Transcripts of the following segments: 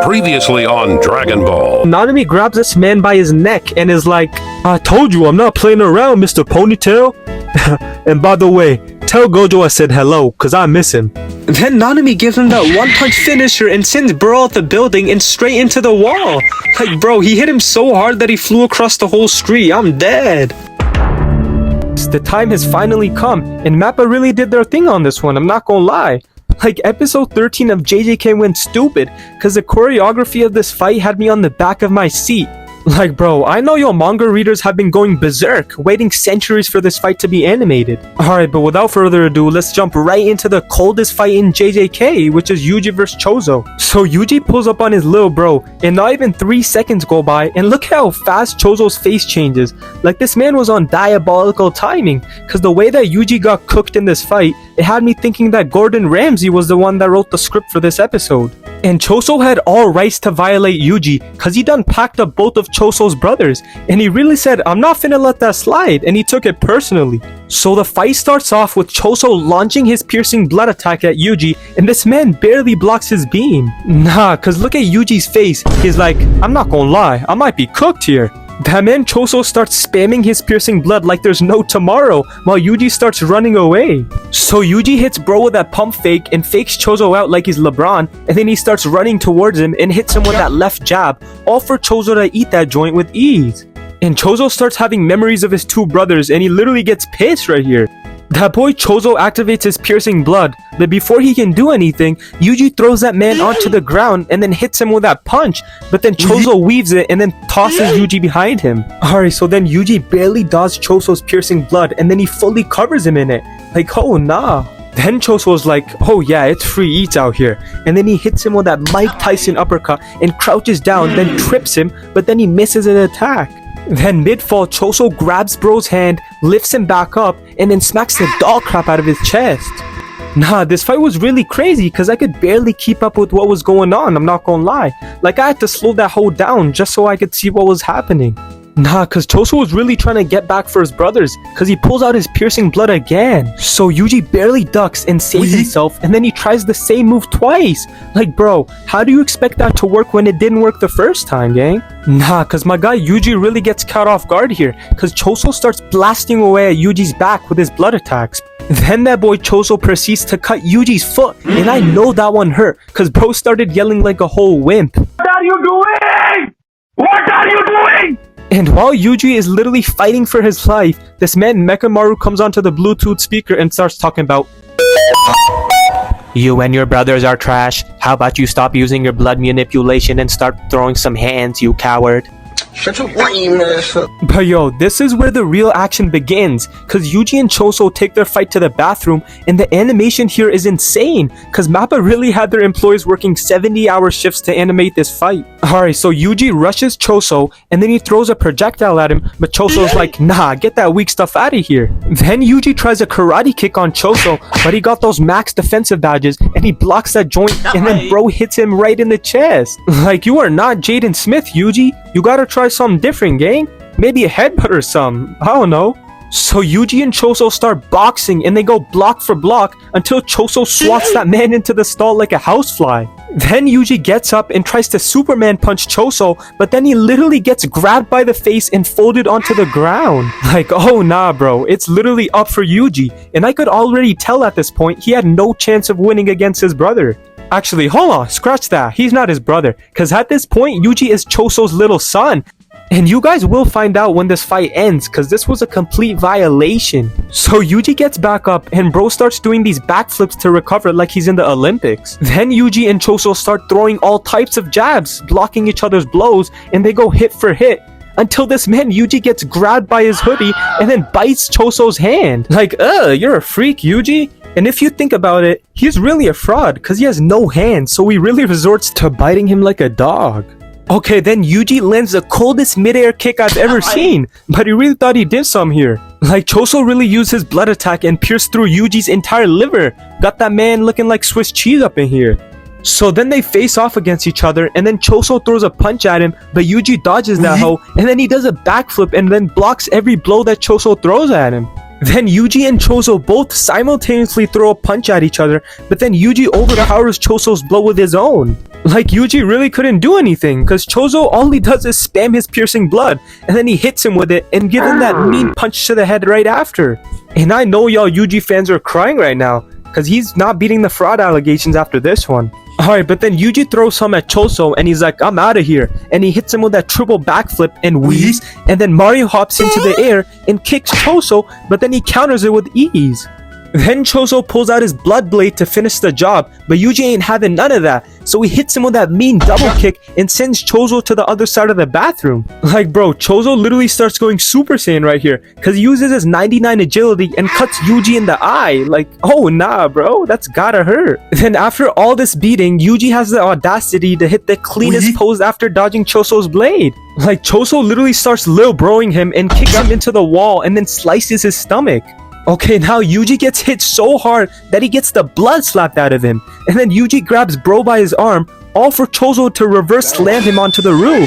Previously on Dragon Ball. Nanami grabs this man by his neck and is like, I told you I'm not playing around, Mr. Ponytail. And by the way, tell Gojo I said hello, cause I miss him. Then Nanami gives him that one-punch finisher and sends bro out the building and straight into the wall. Like bro, he hit him so hard that he flew across the whole street. I'm dead. The time has finally come, and Mappa really did their thing on this one, I'm not gonna lie. Like, episode 13 of JJK went stupid, cause the choreography of this fight had me on the back of my seat. Like, bro, I know your manga readers have been going berserk, waiting centuries for this fight to be animated. Alright, but without further ado, let's jump right into the coldest fight in JJK, which is Yuji vs Choso. So Yuji pulls up on his little bro, and not even 3 seconds go by, and look how fast Choso's face changes. Like, this man was on diabolical timing, cause the way that Yuji got cooked in this fight, it had me thinking that Gordon Ramsay was the one that wrote the script for this episode. And Choso had all rights to violate Yuji, cause he done packed up both of Choso's brothers, and he really said, I'm not finna let that slide, and he took it personally. So the fight starts off with Choso launching his piercing blood attack at Yuji, and this man barely blocks his beam. Nah, cause look at Yuji's face, he's like, I'm not gonna lie, I might be cooked here. That man Choso starts spamming his piercing blood like there's no tomorrow, while Yuji starts running away. So Yuji hits bro with that pump fake and fakes Choso out like he's LeBron, and then he starts running towards him and hits him with that left jab, all for Choso to eat that joint with ease. And Choso starts having memories of his 2 brothers, and he literally gets pissed right here. That boy Choso activates his piercing blood, but before he can do anything, Yuji throws that man onto the ground and then hits him with that punch, but then Choso weaves it and then tosses Yuji behind him. Alright, so then Yuji barely dodges Choso's piercing blood and then he fully covers him in it. Like, oh nah. Then Choso's like, oh yeah, it's free eats out here. And then he hits him with that Mike Tyson uppercut and crouches down, then trips him, but then he misses an attack. Then mid-fall, Choso grabs bro's hand, lifts him back up, and then smacks the dog crap out of his chest. Nah, this fight was really crazy because I could barely keep up with what was going on, I'm not gonna lie. Like, I had to slow that whole down just so I could see what was happening. Nah, cause Choso was really trying to get back for his brothers, cause he pulls out his piercing blood again. So Yuji barely ducks and saves himself, and then he tries the same move twice. Like bro, how do you expect that to work when it didn't work the first time, gang? Nah, cause my guy Yuji really gets caught off guard here, cause Choso starts blasting away at Yuji's back with his blood attacks. Then that boy Choso proceeds to cut Yuji's foot, and I know that one hurt, cause bro started yelling like a whole wimp. What are you doing? What are you doing? And while Yuji is literally fighting for his life, this man Mekamaru comes onto the Bluetooth speaker and starts talking about, you and your brothers are trash. How about you stop using your blood manipulation and start throwing some hands, you coward? Shut your lame ass up. But yo, this is where the real action begins, cause Yuji and Choso take their fight to the bathroom, and the animation here is insane, cause Mappa really had their employees working 70-hour shifts to animate this fight. Alright, so Yuji rushes Choso, and then he throws a projectile at him, but Choso's like, nah, get that weak stuff out of here. Then Yuji tries a karate kick on Choso, but he got those max defensive badges, and he blocks that joint, and then bro hits him right in the chest. Like, you are not Jaden Smith, Yuji. You gotta try something different, gang. Maybe a headbutt or something. I don't know. So Yuji and Choso start boxing and they go block for block until Choso swats that man into the stall like a housefly. Then Yuji gets up and tries to Superman punch Choso, but then he literally gets grabbed by the face and folded onto the ground. Like, oh nah bro, it's literally up for Yuji. And I could already tell at this point he had no chance of winning against his brother. Actually, hold on, scratch that. He's not his brother, cause at this point Yuji is Choso's little son. And you guys will find out when this fight ends, cause this was a complete violation. So Yuji gets back up and bro starts doing these backflips to recover like he's in the Olympics. Then Yuji and Choso start throwing all types of jabs, blocking each other's blows, and they go hit for hit. Until this man Yuji gets grabbed by his hoodie and then bites Choso's hand. Like, you're a freak, Yuji. And if you think about it, he's really a fraud cause he has no hands, so he really resorts to biting him like a dog. Okay, then Yuji lands the coldest midair kick I've ever seen, but he really thought he did some here. Like, Choso really used his blood attack and pierced through Yuji's entire liver. Got that man looking like Swiss cheese up in here. So then they face off against each other, and then Choso throws a punch at him, but Yuji dodges that hoe, and then he does a backflip and then blocks every blow that Choso throws at him. Then Yuji and Choso both simultaneously throw a punch at each other, but then Yuji overpowers Choso's blow with his own. Like, Yuji really couldn't do anything, cause Choso all he does is spam his piercing blood, and then he hits him with it and gives him that mean punch to the head right after. And I know y'all Yuji fans are crying right now, cause he's not beating the fraud allegations after this one. Alright, but then Yuji throws some at Choso and he's like, I'm out of here. And he hits him with that triple backflip and weaves, and then Mario hops into the air and kicks Choso, but then he counters it with ease. Then Choso pulls out his blood blade to finish the job, but Yuji ain't having none of that, so he hits him with that mean double kick and sends Choso to the other side of the bathroom. Like, bro, Choso literally starts going Super Saiyan right here, cause he uses his 99 agility and cuts Yuji in the eye. Like, oh nah bro, that's gotta hurt. Then after all this beating, Yuji has the audacity to hit the cleanest pose after dodging Choso's blade. Like, Choso literally starts lil broing him and kicks him into the wall and then slices his stomach. Okay, now Yuji gets hit so hard that he gets the blood slapped out of him. And then Yuji grabs bro by his arm, all for Choso to reverse slam him onto the roof.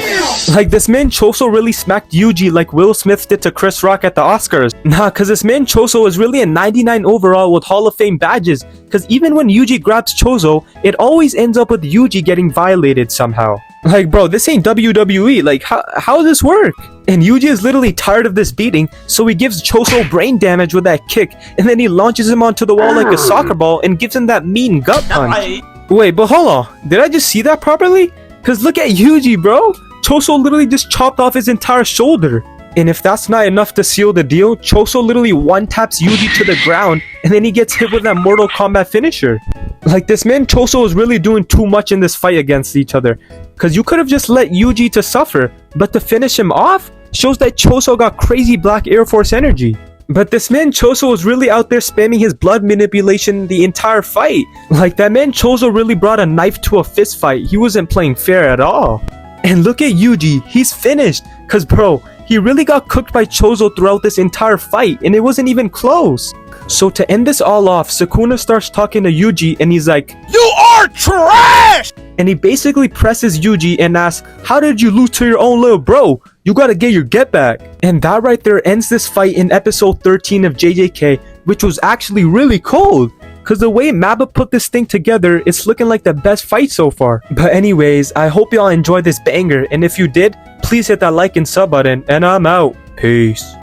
Like, this man Choso really smacked Yuji like Will Smith did to Chris Rock at the Oscars. Nah, cause this man Choso is really a 99 overall with Hall of Fame badges. Cause even when Yuji grabs Choso, it always ends up with Yuji getting violated somehow. Like, bro, this ain't WWE. Like, how does this work? And Yuji is literally tired of this beating, so he gives Choso brain damage with that kick, and then he launches him onto the wall like a soccer ball and gives him that mean gut punch. Wait, but hold on. Did I just see that properly? Cause look at Yuji, bro. Choso literally just chopped off his entire shoulder. And if that's not enough to seal the deal, Choso literally one-taps Yuji to the ground, and then he gets hit with that Mortal Kombat finisher. Like, this man Choso is really doing too much in this fight against each other. Cause you could have just let Yuji to suffer, but to finish him off shows that Choso got crazy Black Air Force energy. But this man Choso was really out there spamming his blood manipulation the entire fight. Like, that man Choso really brought a knife to a fist fight. He wasn't playing fair at all. And look at Yuji, he's finished. Cause bro, he really got cooked by Choso throughout this entire fight, and it wasn't even close. So to end this all off, Sukuna starts talking to Yuji and he's like, "You are trash!" And he basically presses Yuji and asks, "How did you lose to your own little bro? You gotta get your get back." And that right there ends this fight in episode 13 of JJK, which was actually really cold. Cause the way Mappa put this thing together, it's looking like the best fight so far. But anyways, I hope y'all enjoyed this banger, and if you did, please hit that like and sub button, and I'm out. Peace.